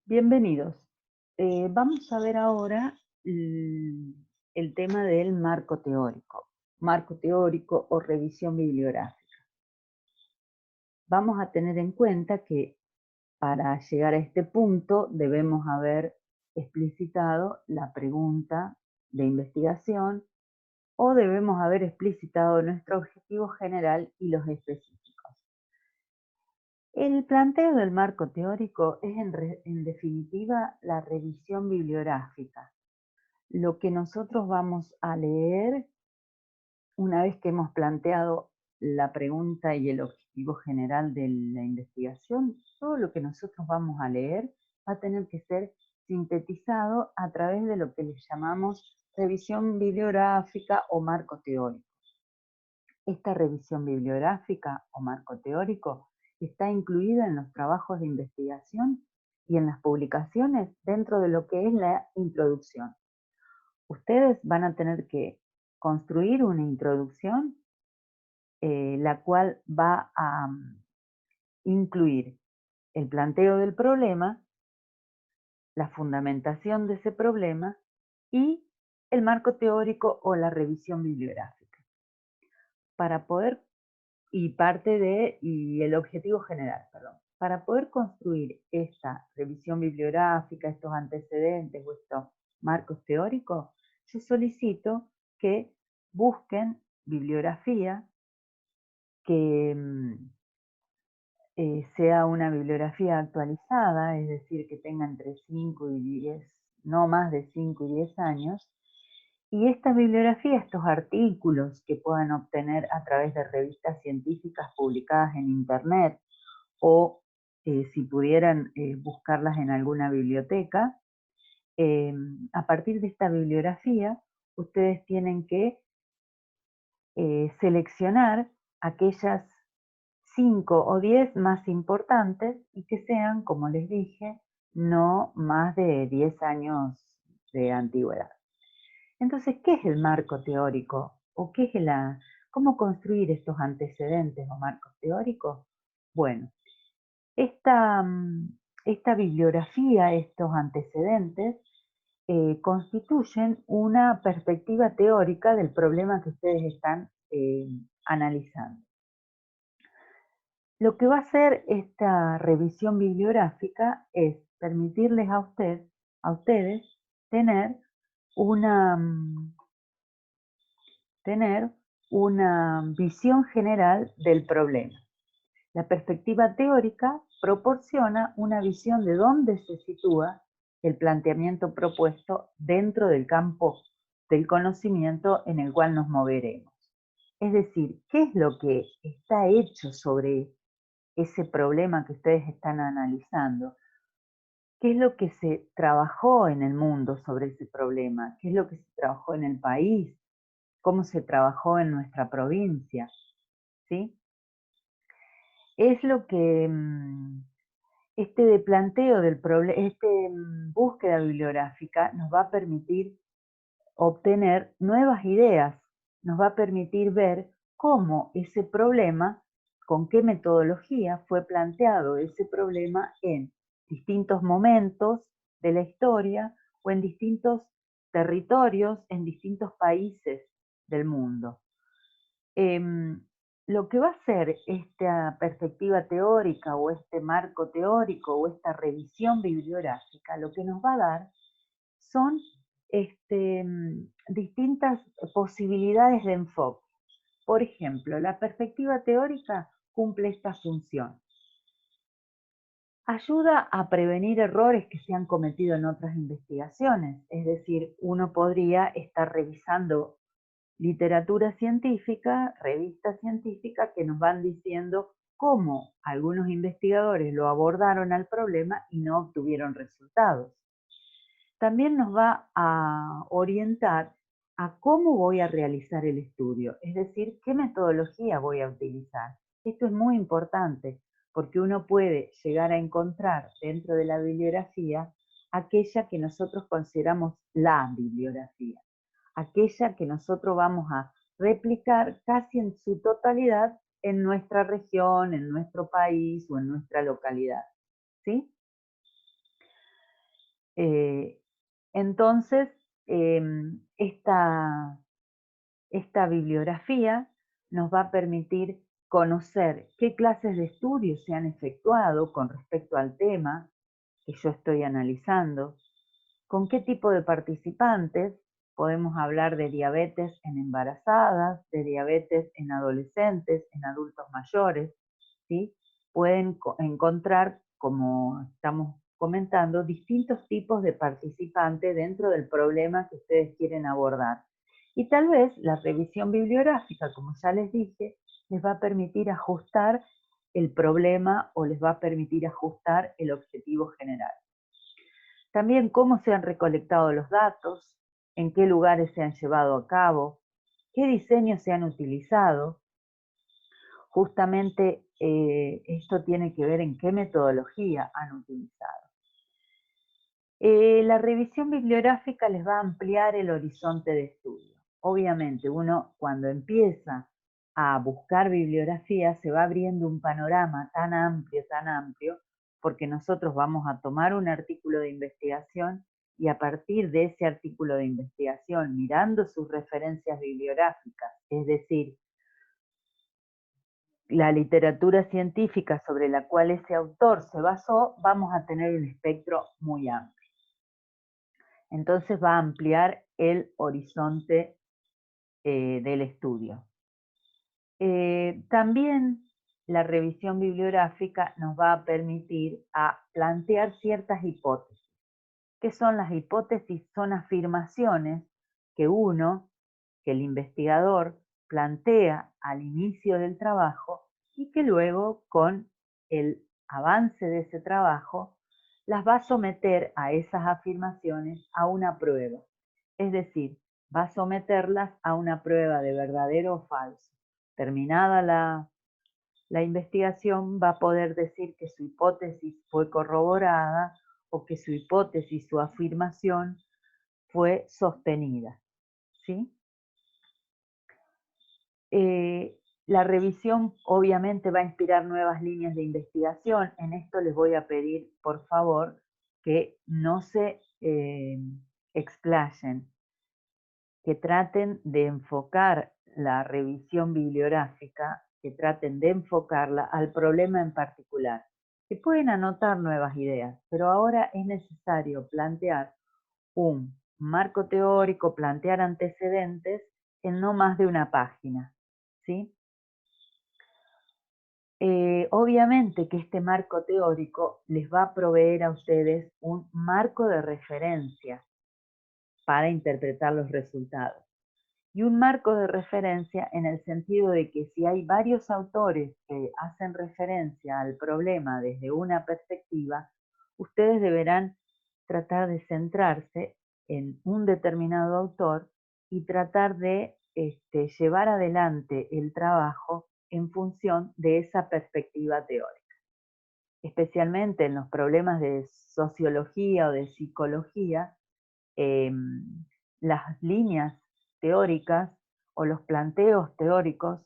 Bienvenidos. Vamos a ver ahora el tema del marco teórico o revisión bibliográfica. Vamos a tener en cuenta que para llegar a este punto debemos haber explicitado la pregunta de investigación o debemos haber explicitado nuestro objetivo general y los específicos. El planteo del marco teórico es en definitiva la revisión bibliográfica. Lo que nosotros vamos a leer una vez que hemos planteado la pregunta y el objetivo general de la investigación, todo lo que nosotros vamos a leer va a tener que ser sintetizado a través de lo que le llamamos revisión bibliográfica o marco teórico. Esta revisión bibliográfica o marco teórico está incluida en los trabajos de investigación y en las publicaciones dentro de lo que es la introducción. Ustedes van a tener que construir una introducción, la cual va a incluir el planteo del problema, la fundamentación de ese problema y el marco teórico o la revisión bibliográfica. Para poder, y el objetivo general, perdón. Para poder construir esta revisión bibliográfica, estos antecedentes o estos marcos teóricos, yo solicito que busquen bibliografía que sea una bibliografía actualizada, es decir, que tenga entre 5 y 10, no más de 5 y 10 años, y esta bibliografía, estos artículos que puedan obtener a través de revistas científicas publicadas en Internet o si pudieran buscarlas en alguna biblioteca, a partir de esta bibliografía ustedes tienen que seleccionar aquellas 5 o 10 más importantes y que sean, como les dije, no más de 10 años de antigüedad. Entonces, ¿qué es el marco teórico? ¿O qué es cómo construir estos antecedentes o marcos teóricos? Bueno, esta bibliografía, estos antecedentes, constituyen una perspectiva teórica del problema que ustedes están analizando. Lo que va a hacer esta revisión bibliográfica es permitirles a ustedes tener una, tener una visión general del problema. La perspectiva teórica proporciona una visión de dónde se sitúa el planteamiento propuesto dentro del campo del conocimiento en el cual nos moveremos. Es decir, ¿qué es lo que está hecho sobre ese problema que ustedes están analizando? ¿Qué es lo que se trabajó en el mundo sobre ese problema? ¿Qué es lo que se trabajó en el país? ¿Cómo se trabajó en nuestra provincia? ¿Sí? Es lo que este planteo del problema, búsqueda bibliográfica nos va a permitir obtener nuevas ideas, nos va a permitir ver cómo ese problema, con qué metodología fue planteado ese problema en distintos momentos de la historia o en distintos territorios, en distintos países del mundo. Lo que va a hacer esta perspectiva teórica o este marco teórico o esta revisión bibliográfica, lo que nos va a dar son distintas posibilidades de enfoque. Por ejemplo, la perspectiva teórica cumple esta función. Ayuda a prevenir errores que se han cometido en otras investigaciones, es decir, uno podría estar revisando literatura científica, revistas científicas que nos van diciendo cómo algunos investigadores lo abordaron al problema y no obtuvieron resultados. También nos va a orientar a cómo voy a realizar el estudio, es decir, qué metodología voy a utilizar. Esto es muy importante porque uno puede llegar a encontrar dentro de la bibliografía aquella que nosotros consideramos la bibliografía, aquella que nosotros vamos a replicar casi en su totalidad en nuestra región, en nuestro país o en nuestra localidad, ¿sí? Eh, entonces, esta bibliografía nos va a permitir conocer qué clases de estudios se han efectuado con respecto al tema que yo estoy analizando, con qué tipo de participantes. Podemos hablar de diabetes en embarazadas, de diabetes en adolescentes, en adultos mayores, ¿sí? Pueden encontrar, como estamos comentando, distintos tipos de participantes dentro del problema que ustedes quieren abordar. Y tal vez la revisión bibliográfica, como ya les dije, les va a permitir ajustar el problema o les va a permitir ajustar el objetivo general. También cómo se han recolectado los datos, en qué lugares se han llevado a cabo, qué diseños se han utilizado. Justamente esto tiene que ver en qué metodología han utilizado. La revisión bibliográfica les va a ampliar el horizonte de estudio. Obviamente, uno cuando empieza a buscar bibliografía se va abriendo un panorama tan amplio, porque nosotros vamos a tomar un artículo de investigación y a partir de ese artículo de investigación, mirando sus referencias bibliográficas, es decir, la literatura científica sobre la cual ese autor se basó, vamos a tener un espectro muy amplio. Entonces va a ampliar el horizonte del estudio. También la revisión bibliográfica nos va a permitir a plantear ciertas hipótesis. ¿Qué son las hipótesis? Son afirmaciones que el investigador, plantea al inicio del trabajo y que luego, con el avance de ese trabajo, las va a someter a esas afirmaciones a una prueba. Es decir, va a someterlas a una prueba de verdadero o falso. Terminada la investigación, va a poder decir que su hipótesis fue corroborada o que su hipótesis, su afirmación fue sostenida, ¿sí? La revisión obviamente va a inspirar nuevas líneas de investigación. En esto les voy a pedir, por favor, que no se explayen, que traten de enfocar la revisión bibliográfica, que traten de enfocarla al problema en particular. Que pueden anotar nuevas ideas, pero ahora es necesario plantear un marco teórico, plantear antecedentes en no más de una página, ¿sí? Obviamente que este marco teórico les va a proveer a ustedes un marco de referencia para interpretar los resultados. Y un marco de referencia en el sentido de que si hay varios autores que hacen referencia al problema desde una perspectiva, ustedes deberán tratar de centrarse en un determinado autor y tratar de llevar adelante el trabajo en función de esa perspectiva teórica. Especialmente en los problemas de sociología o de psicología, las líneas teóricas o los planteos teóricos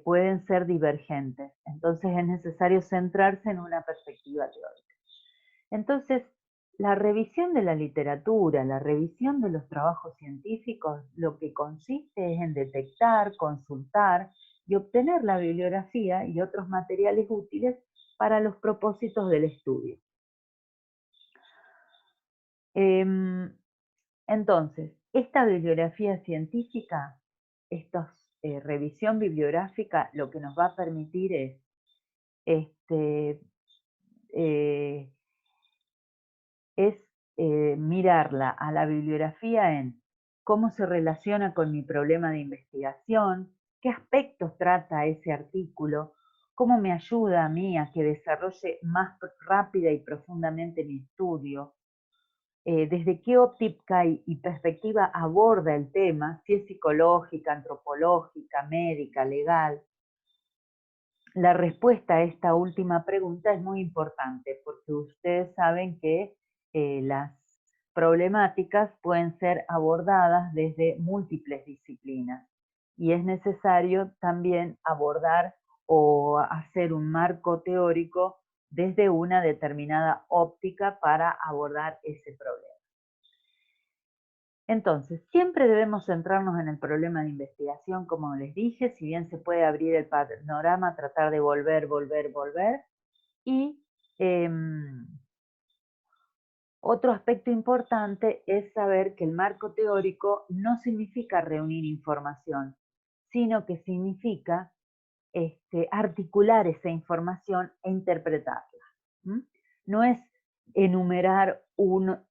pueden ser divergentes. Entonces es necesario centrarse en una perspectiva teórica. Entonces, la revisión de la literatura, la revisión de los trabajos científicos, lo que consiste es en detectar, consultar y obtener la bibliografía y otros materiales útiles para los propósitos del estudio. Entonces, esta bibliografía científica, esta revisión bibliográfica, lo que nos va a permitir es eh, mirarla a la bibliografía en cómo se relaciona con mi problema de investigación, qué aspectos trata ese artículo, cómo me ayuda a mí a que desarrolle más rápida y profundamente mi estudio, desde qué óptica y perspectiva aborda el tema, si es psicológica, antropológica, médica, legal. La respuesta a esta última pregunta es muy importante porque ustedes saben que las problemáticas pueden ser abordadas desde múltiples disciplinas y es necesario también abordar o hacer un marco teórico desde una determinada óptica para abordar ese problema. Entonces, siempre debemos centrarnos en el problema de investigación, como les dije, si bien se puede abrir el panorama, tratar de volver. Y otro aspecto importante es saber que el marco teórico no significa reunir información, sino que significa articular esa información e interpretarla. No es enumerar uno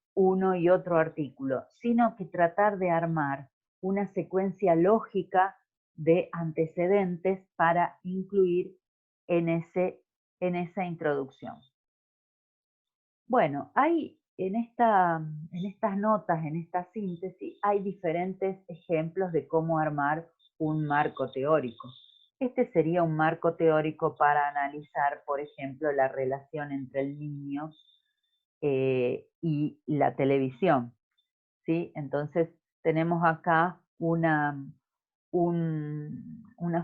y otro artículo, sino que tratar de armar una secuencia lógica de antecedentes para incluir en esa introducción. Bueno, hay en estas notas, en esta síntesis, hay diferentes ejemplos de cómo armar un marco teórico. Este sería un marco teórico para analizar, por ejemplo, la relación entre el niño y la televisión, ¿sí? Entonces, tenemos acá una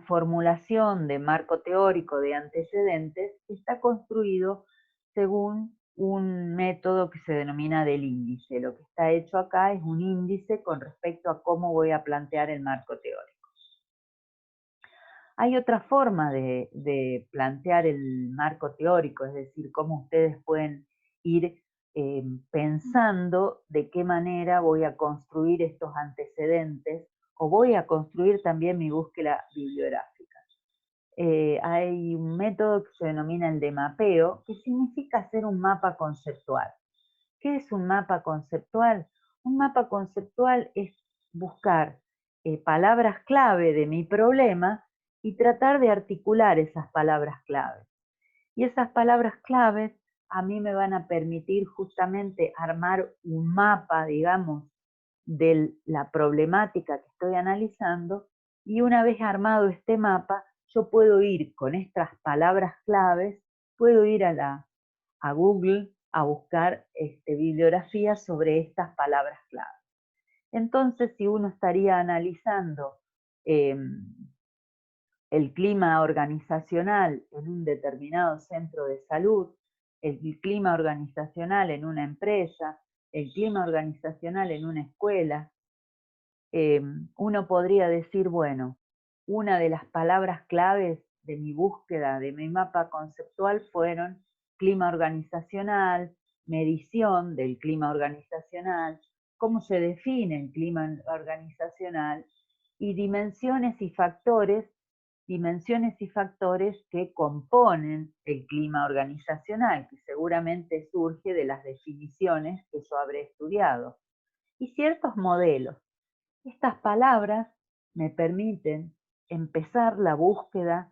formulación de marco teórico de antecedentes que está construido según un método que se denomina del índice. Lo que está hecho acá es un índice con respecto a cómo voy a plantear el marco teórico. Hay otra forma de plantear el marco teórico, es decir, cómo ustedes pueden ir pensando de qué manera voy a construir estos antecedentes o voy a construir también mi búsqueda bibliográfica. Hay un método que se denomina el de mapeo, que significa hacer un mapa conceptual. ¿Qué es un mapa conceptual? Un mapa conceptual es buscar palabras clave de mi problema y tratar de articular esas palabras claves. Y esas palabras claves a mí me van a permitir justamente armar un mapa, digamos, de la problemática que estoy analizando, y una vez armado este mapa, yo puedo ir con estas palabras claves, puedo ir a Google a buscar bibliografía sobre estas palabras clave. Entonces, si uno estaría analizando el clima organizacional en un determinado centro de salud, el clima organizacional en una empresa, el clima organizacional en una escuela, uno podría decir, bueno, una de las palabras claves de mi búsqueda, de mi mapa conceptual, fueron clima organizacional, medición del clima organizacional, cómo se define el clima organizacional y dimensiones y factores que componen el clima organizacional, que seguramente surge de las definiciones que yo habré estudiado, y ciertos modelos. Estas palabras me permiten empezar la búsqueda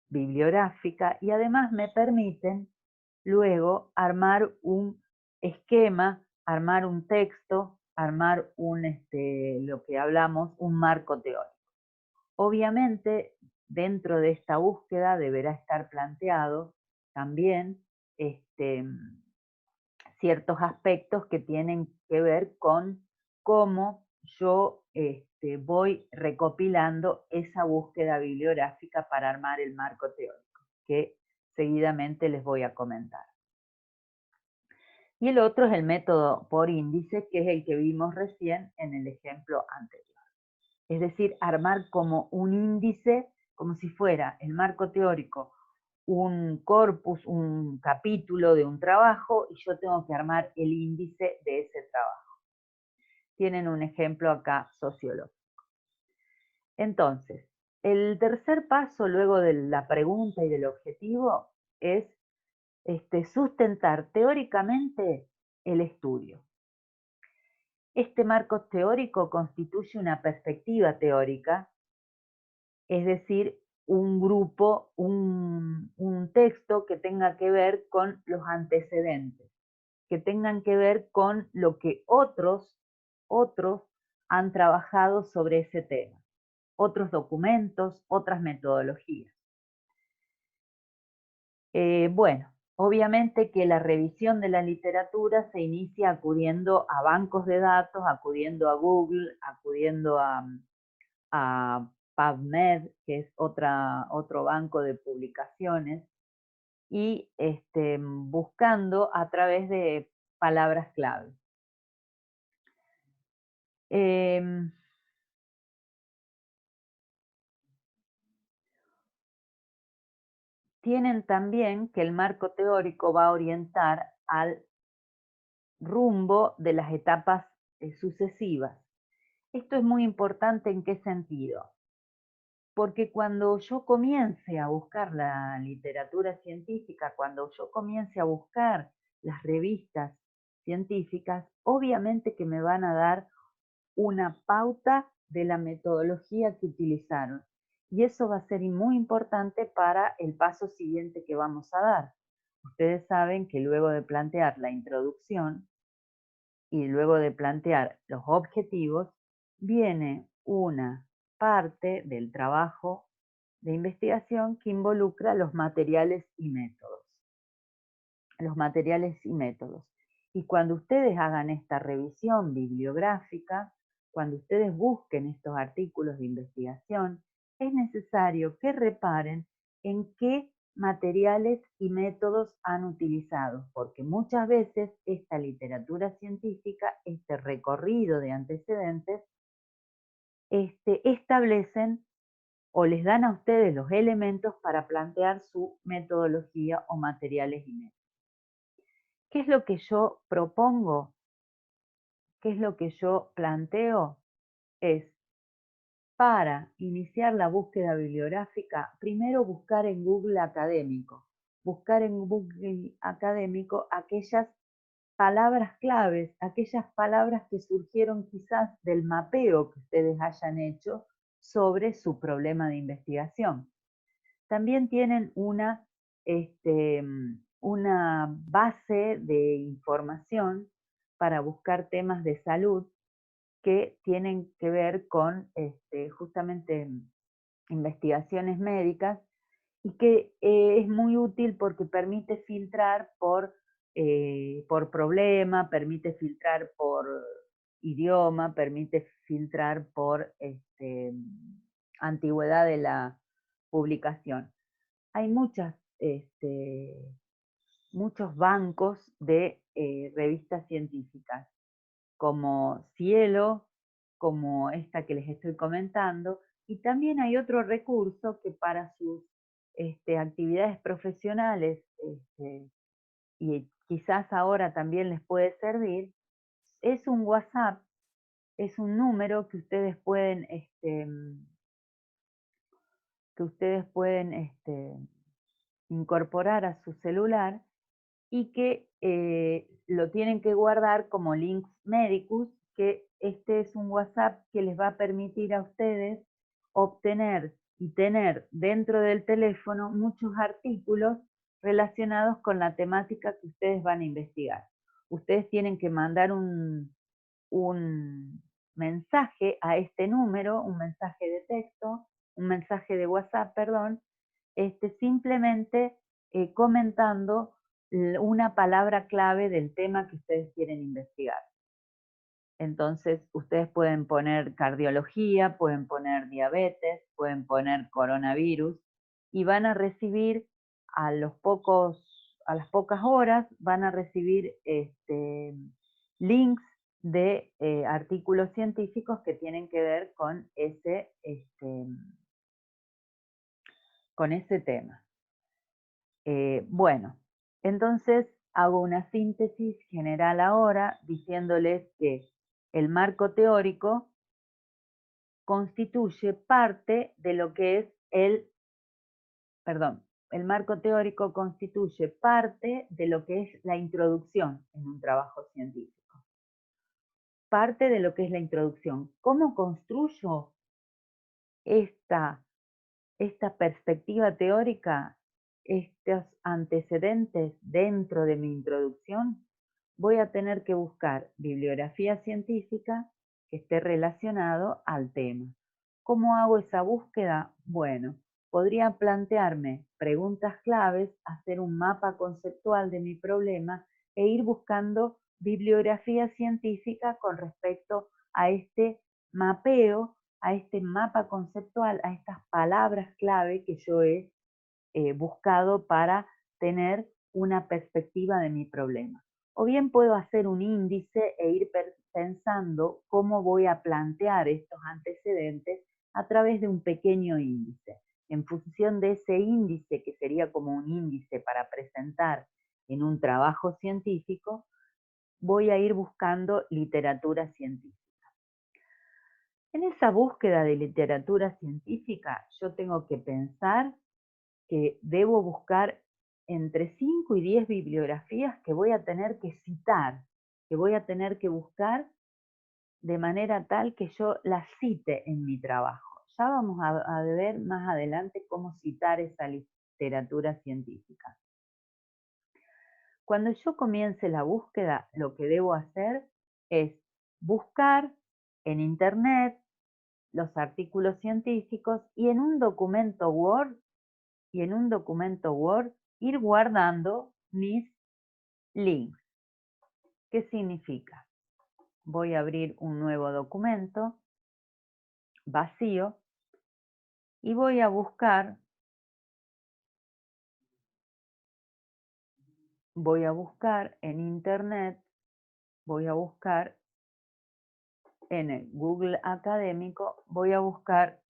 bibliográfica y además me permiten luego armar un esquema, armar un texto, armar lo que hablamos, un marco teórico. Obviamente, dentro de esta búsqueda deberá estar planteado también ciertos aspectos que tienen que ver con cómo yo voy recopilando esa búsqueda bibliográfica para armar el marco teórico, que seguidamente les voy a comentar. Y el otro es el método por índice, que es el que vimos recién en el ejemplo anterior. Es decir, armar como un índice, como si fuera el marco teórico un corpus, un capítulo de un trabajo, y yo tengo que armar el índice de ese trabajo. Tienen un ejemplo acá sociológico. Entonces, el tercer paso luego de la pregunta y del objetivo es sustentar teóricamente el estudio. Este marco teórico constituye una perspectiva teórica, es decir, un grupo, un texto que tenga que ver con los antecedentes, que tengan que ver con lo que otros han trabajado sobre ese tema, otros documentos, otras metodologías. Bueno, obviamente que la revisión de la literatura se inicia acudiendo a bancos de datos, acudiendo a Google, acudiendo a PubMed, que es otro banco de publicaciones, y buscando a través de palabras clave. Em, Tienen también que el marco teórico va a orientar al rumbo de las etapas sucesivas. Esto es muy importante, ¿en qué sentido? Porque cuando yo comience a buscar la literatura científica, cuando yo comience a buscar las revistas científicas, obviamente que me van a dar una pauta de la metodología que utilizaron. Y eso va a ser muy importante para el paso siguiente que vamos a dar. Ustedes saben que luego de plantear la introducción y luego de plantear los objetivos, viene una parte del trabajo de investigación que involucra los materiales y métodos. Los materiales y métodos. Y cuando ustedes hagan esta revisión bibliográfica, cuando ustedes busquen estos artículos de investigación, es necesario que reparen en qué materiales y métodos han utilizado, porque muchas veces esta literatura científica, este recorrido de antecedentes, establecen o les dan a ustedes los elementos para plantear su metodología o materiales y métodos. ¿Qué es lo que yo propongo? ¿Qué es lo que yo planteo? Es para iniciar la búsqueda bibliográfica, primero buscar en Google académico. Buscar en Google académico aquellas palabras claves, aquellas palabras que surgieron quizás del mapeo que ustedes hayan hecho sobre su problema de investigación. También tienen una base de información para buscar temas de salud que tienen que ver con justamente investigaciones médicas y que es muy útil porque permite filtrar por problema, permite filtrar por idioma, permite filtrar por antigüedad de la publicación. Hay muchos bancos de revistas científicas, como Cielo, como esta que les estoy comentando, y también hay otro recurso que para sus actividades profesionales, y quizás ahora también les puede servir, es un WhatsApp, es un número que ustedes pueden incorporar a su celular y que lo tienen que guardar como links medicus, que este es un WhatsApp que les va a permitir a ustedes obtener y tener dentro del teléfono muchos artículos relacionados con la temática que ustedes van a investigar. Ustedes tienen que mandar un mensaje a este número, un mensaje de texto, un mensaje de WhatsApp, perdón, simplemente comentando una palabra clave del tema que ustedes quieren investigar. Entonces, ustedes pueden poner cardiología, pueden poner diabetes, pueden poner coronavirus y van a recibir a las pocas horas, van a recibir links de artículos científicos que tienen que ver con ese tema. Bueno, entonces hago una síntesis general ahora diciéndoles que el marco teórico constituye parte de lo que es el marco teórico constituye parte de lo que es la introducción en un trabajo científico. Parte de lo que es la introducción. ¿Cómo construyo esta perspectiva teórica, estos antecedentes dentro de mi introducción? Voy a tener que buscar bibliografía científica que esté relacionado al tema. ¿Cómo hago esa búsqueda? Bueno, podría plantearme preguntas claves, hacer un mapa conceptual de mi problema e ir buscando bibliografía científica con respecto a este mapeo, a este mapa conceptual, a estas palabras clave que yo he buscado para tener una perspectiva de mi problema. O bien puedo hacer un índice e ir pensando cómo voy a plantear estos antecedentes a través de un pequeño índice. En función de ese índice, que sería como un índice para presentar en un trabajo científico, voy a ir buscando literatura científica. En esa búsqueda de literatura científica, yo tengo que pensar que debo buscar entre 5 y 10 bibliografías que voy a tener que citar, que voy a tener que buscar de manera tal que yo las cite en mi trabajo. Ya vamos a ver más adelante cómo citar esa literatura científica. Cuando yo comience la búsqueda, lo que debo hacer es buscar en Internet los artículos científicos y en un documento Word ir guardando mis links. ¿Qué significa? Voy a abrir un nuevo documento vacío y voy a buscar en Internet, voy a buscar en el Google académico, voy a buscar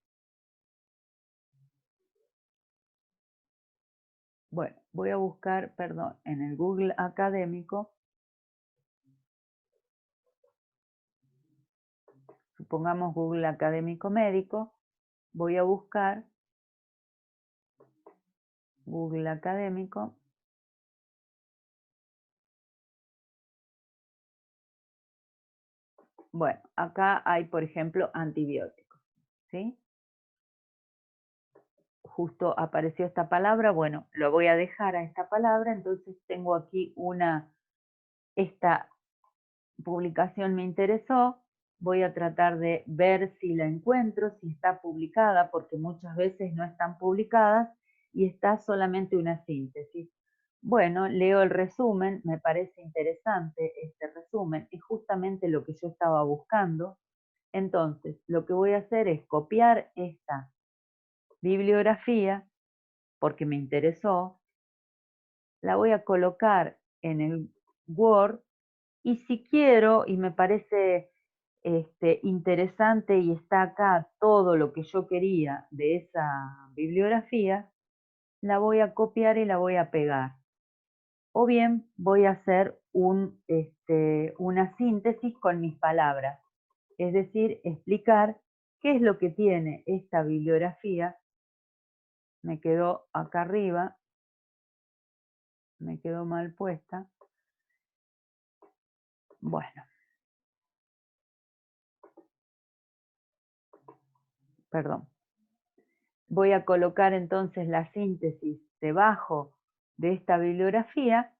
en el Google académico, supongamos Google académico médico, voy a buscar Google académico, bueno, acá hay, por ejemplo, antibióticos, ¿sí? Justo apareció esta palabra, bueno, lo voy a dejar a esta palabra, entonces tengo aquí esta publicación me interesó, voy a tratar de ver si la encuentro, si está publicada, porque muchas veces no están publicadas y está solamente una síntesis. Bueno, leo el resumen, me parece interesante este resumen, es justamente lo que yo estaba buscando. Entonces, lo que voy a hacer es copiar esta bibliografía, porque me interesó, la voy a colocar en el Word y si quiero y me parece interesante y está acá todo lo que yo quería de esa bibliografía, la voy a copiar y la voy a pegar. O bien voy a hacer una síntesis con mis palabras, es decir, explicar qué es lo que tiene esta bibliografía. Me quedó acá arriba, me quedó mal puesta. Bueno, perdón. Voy a colocar entonces la síntesis debajo de esta bibliografía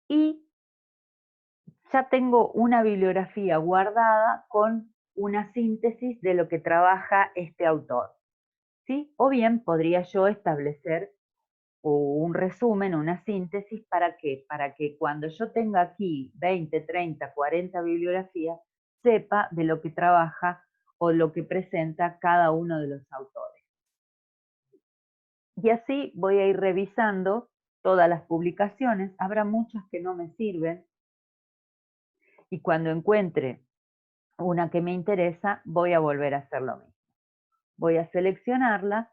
y ya tengo una bibliografía guardada con una síntesis de lo que trabaja este autor, ¿sí? O bien podría yo establecer un resumen, una síntesis, ¿para qué? Para que cuando yo tenga aquí 20, 30, 40 bibliografías, sepa de lo que trabaja o lo que presenta cada uno de los autores. Y así voy a ir revisando todas las publicaciones, habrá muchas que no me sirven, y cuando encuentre una que me interesa, voy a volver a hacer lo mismo. Voy a seleccionarla,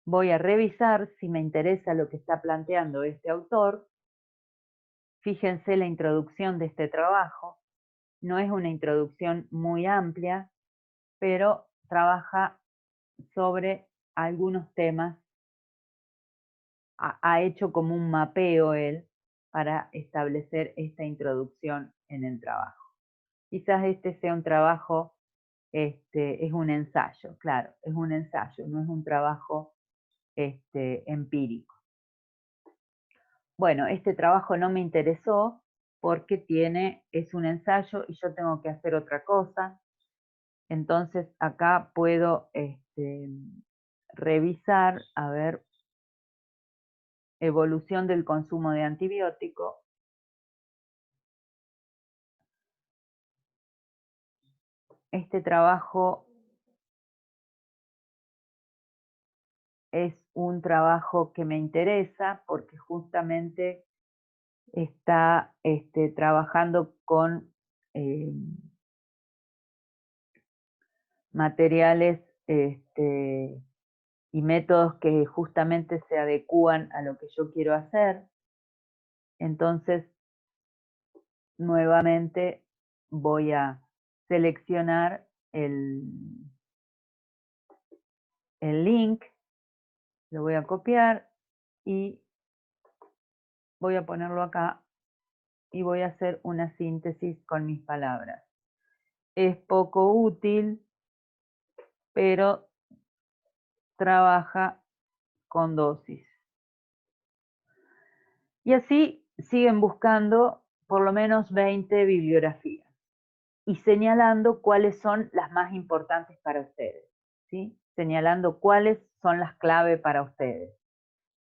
voy a revisar si me interesa lo que está planteando este autor. Fíjense la introducción de este trabajo, no es una introducción muy amplia, pero trabaja sobre algunos temas, ha hecho como un mapeo él para establecer esta introducción en el trabajo. Quizás este sea un trabajo, es un ensayo, claro, es un ensayo, no es un trabajo empírico. Bueno, este trabajo no me interesó porque es un ensayo y yo tengo que hacer otra cosa. Entonces acá puedo revisar, a ver, evolución del consumo de antibiótico. Este trabajo es un trabajo que me interesa porque justamente está trabajando con materiales y métodos que justamente se adecúan a lo que yo quiero hacer. Entonces, nuevamente voy a seleccionar el link, lo voy a copiar y voy a ponerlo acá y voy a hacer una síntesis con mis palabras. Es poco útil, pero trabaja con dosis. Y así siguen buscando por lo menos 20 bibliografías y señalando cuáles son las más importantes para ustedes, ¿sí? Señalando cuáles son las clave para ustedes.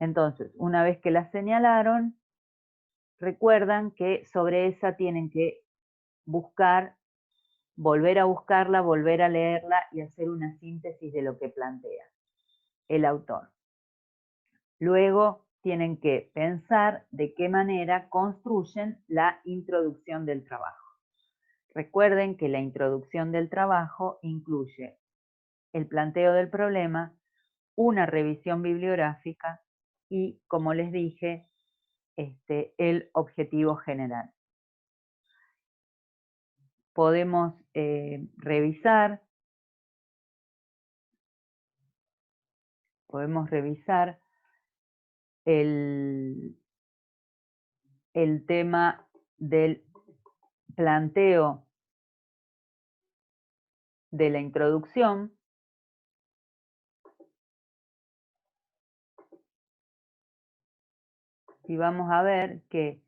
Entonces, una vez que las señalaron, recuerdan que sobre esa tienen que buscar, volver a buscarla, volver a leerla y hacer una síntesis de lo que plantea el autor. Luego tienen que pensar de qué manera construyen la introducción del trabajo. Recuerden que la introducción del trabajo incluye el planteo del problema, una revisión bibliográfica y, como les dije, el objetivo general. Podemos revisar el tema del planteo de la introducción. Y vamos a ver que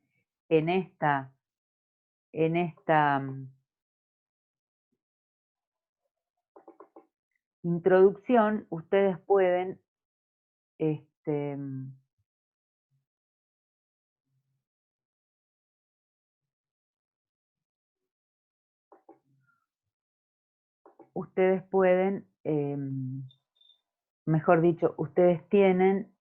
en esta introducción ustedes pueden mejor dicho, ustedes tienen